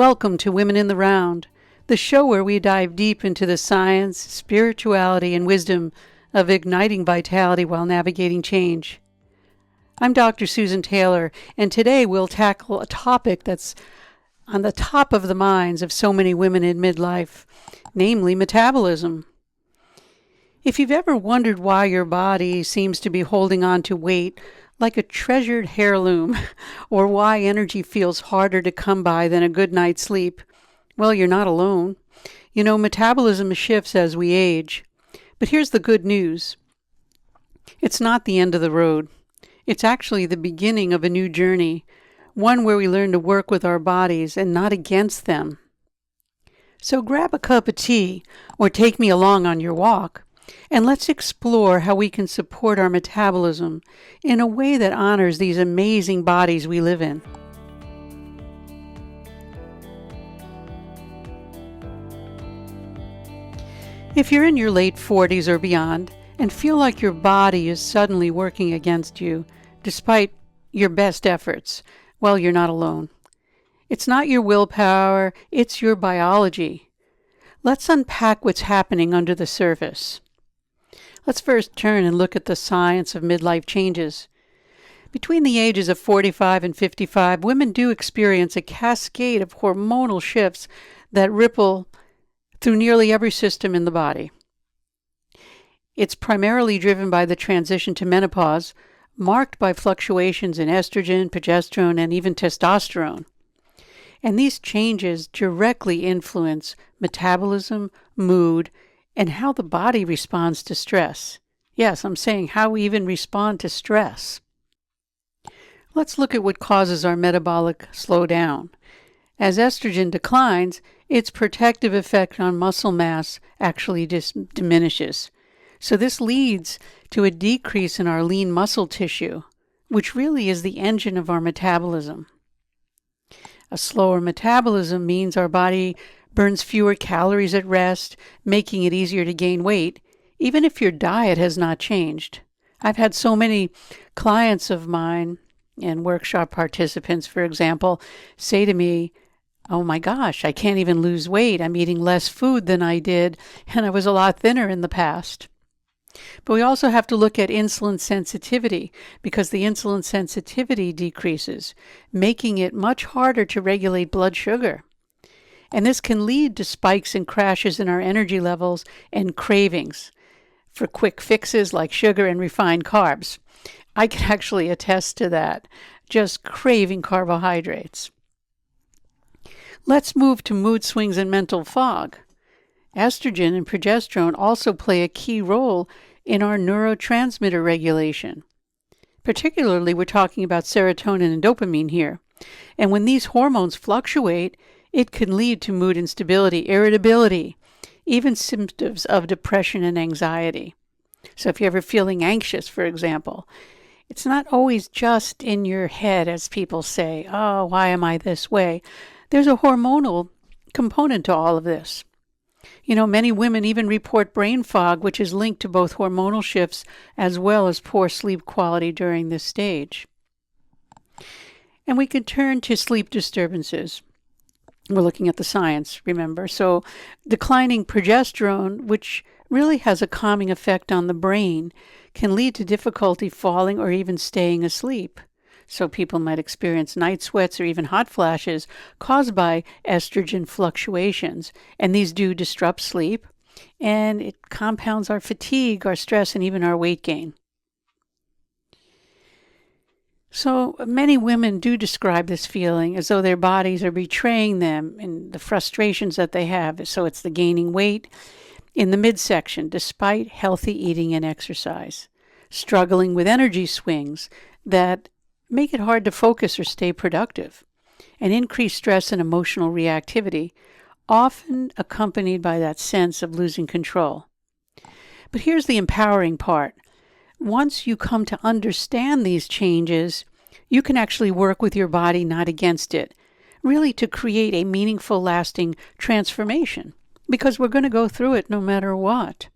Welcome to Women in the Round, the show where we dive deep into the science, spirituality, and wisdom of igniting vitality while navigating change. I'm Dr. Susan Taylor, and today we'll tackle a topic that's on the top of the minds of so many women in midlife, namely metabolism. If you've ever wondered why your body seems to be holding on to weight like a treasured heirloom, or why energy feels harder to come by than a good night's sleep, well, you're not alone. You know, metabolism shifts as we age. But here's the good news. It's not the end of the road. It's actually the beginning of a new journey, one where we learn to work with our bodies and not against them. So grab a cup of tea or take me along on your walk, and let's explore how we can support our metabolism in a way that honors these amazing bodies we live in. If you're in your late 40s or beyond and feel like your body is suddenly working against you, despite your best efforts, well, you're not alone. It's not your willpower, it's your biology. Let's unpack what's happening under the surface. Let's first turn and look at the science of midlife changes. Between the ages of 45 and 55, women do experience a cascade of hormonal shifts that ripple through nearly every system in the body. It's primarily driven by the transition to menopause, marked by fluctuations in estrogen, progesterone, and even testosterone. And these changes directly influence metabolism, mood, and how the body responds to stress. Yes, I'm saying how we even respond to stress. Let's look at what causes our metabolic slowdown. As estrogen declines, its protective effect on muscle mass actually diminishes. So this leads to a decrease in our lean muscle tissue, which really is the engine of our metabolism. A slower metabolism means our body burns fewer calories at rest, making it easier to gain weight, even if your diet has not changed. I've had so many clients of mine and workshop participants, for example, say to me, "Oh my gosh, I can't even lose weight. I'm eating less food than I did, and I was a lot thinner in the past." But we also have to look at insulin sensitivity, because the insulin sensitivity decreases, making it much harder to regulate blood sugar. And this can lead to spikes and crashes in our energy levels and cravings for quick fixes like sugar and refined carbs. I can actually attest to that, just craving carbohydrates. Let's move to mood swings and mental fog. Estrogen and progesterone also play a key role in our neurotransmitter regulation. Particularly, we're talking about serotonin and dopamine here. And when these hormones fluctuate, it can lead to mood instability, irritability, even symptoms of depression and anxiety. So if you're ever feeling anxious, for example, it's not always just in your head, as people say, "Oh, why am I this way?" There's a hormonal component to all of this. You know, many women even report brain fog, which is linked to both hormonal shifts as well as poor sleep quality during this stage. And we can turn to sleep disturbances. We're looking at the science, remember. So declining progesterone, which really has a calming effect on the brain, can lead to difficulty falling or even staying asleep. So people might experience night sweats or even hot flashes caused by estrogen fluctuations. And these do disrupt sleep, and it compounds our fatigue, our stress, and even our weight gain. So many women do describe this feeling as though their bodies are betraying them and the frustrations that they have. So it's the gaining weight in the midsection despite healthy eating and exercise, struggling with energy swings that make it hard to focus or stay productive, and increased stress and emotional reactivity, often accompanied by that sense of losing control. But here's the empowering part. Once you come to understand these changes, you can actually work with your body, not against it, really to create a meaningful, lasting transformation, because we're going to go through it no matter what.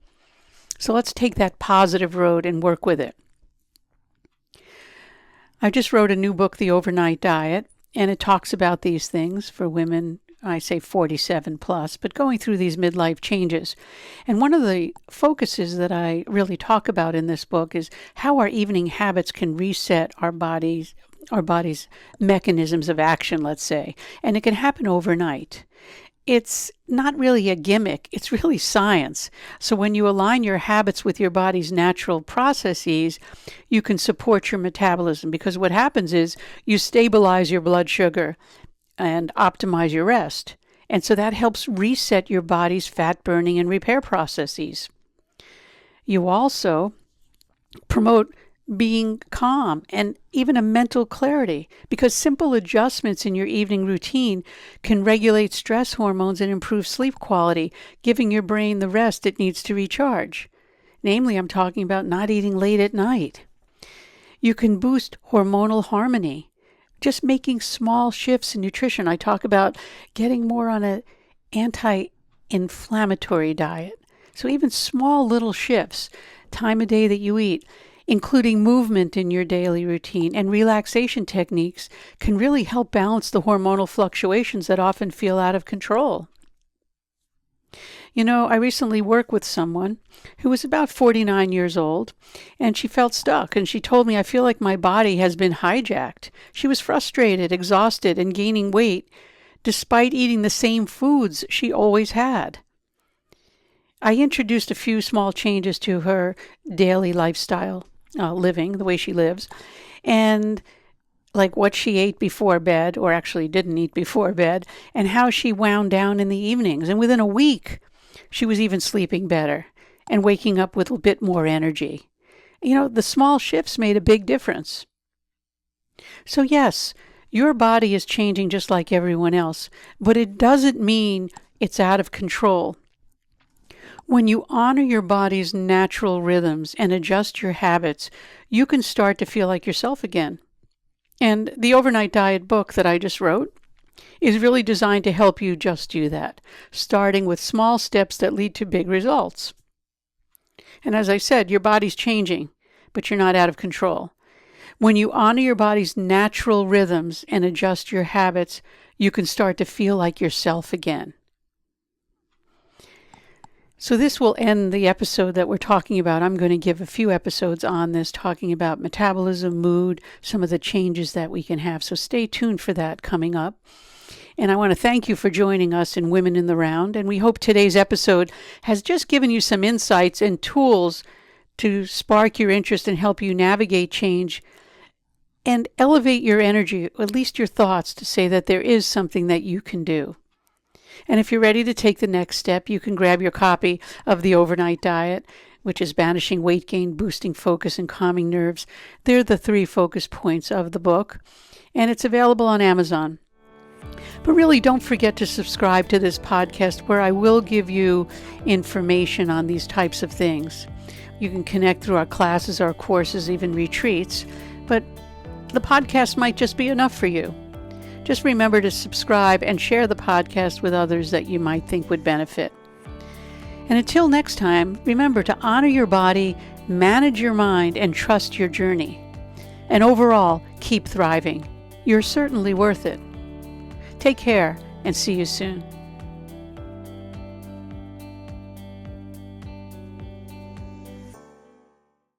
So let's take that positive road and work with it. I just wrote a new book, The Overnight Diet, and it talks about these things for women I say 47 plus, but going through these midlife changes. And one of the focuses that I really talk about in this book is how our evening habits can reset our body's mechanisms of action, let's say. And it can happen overnight. It's not really a gimmick, it's really science. So when you align your habits with your body's natural processes, you can support your metabolism, because what happens is you stabilize your blood sugar and optimize your rest. And so that helps reset your body's fat burning and repair processes. You also promote being calm and even a mental clarity, because simple adjustments in your evening routine can regulate stress hormones and improve sleep quality, giving your brain the rest it needs to recharge. Namely, I'm talking about not eating late at night. You can boost hormonal harmony, just making small shifts in nutrition. I talk about getting more on an anti-inflammatory diet. So even small little shifts, time of day that you eat, including movement in your daily routine and relaxation techniques, can really help balance the hormonal fluctuations that often feel out of control. I recently worked with someone who was about 49 years old, and she felt stuck, and she told me, "I feel like my body has been hijacked." She was frustrated, exhausted, and gaining weight despite eating the same foods she always had. I introduced a few small changes to her daily lifestyle, living, the way she lives, and like what she ate before bed, or actually didn't eat before bed, and how she wound down in the evenings. And within a week, she was even sleeping better and waking up with a bit more energy. The small shifts made a big difference. So yes, your body is changing just like everyone else, but it doesn't mean it's out of control. When you honor your body's natural rhythms and adjust your habits, you can start to feel like yourself again. And the Overnight Diet book that I just wrote is really designed to help you just do that, starting with small steps that lead to big results. And as I said, your body's changing, but you're not out of control. When you honor your body's natural rhythms and adjust your habits, you can start to feel like yourself again. So this will end the episode that we're talking about. I'm going to give a few episodes on this, talking about metabolism, mood, some of the changes that we can have. So stay tuned for that coming up. And I want to thank you for joining us in Women in the Round. And we hope today's episode has just given you some insights and tools to spark your interest and help you navigate change and elevate your energy, at least your thoughts, to say that there is something that you can do. And if you're ready to take the next step, you can grab your copy of The Overnight Diet, which is banishing weight gain, boosting focus, and calming nerves. They're the 3 focus points of the book, and it's available on Amazon. But really, don't forget to subscribe to this podcast, where I will give you information on these types of things. You can connect through our classes, our courses, even retreats, but the podcast might just be enough for you. Just remember to subscribe and share the podcast with others that you might think would benefit. And until next time, remember to honor your body, manage your mind, and trust your journey. And overall, keep thriving. You're certainly worth it. Take care and see you soon.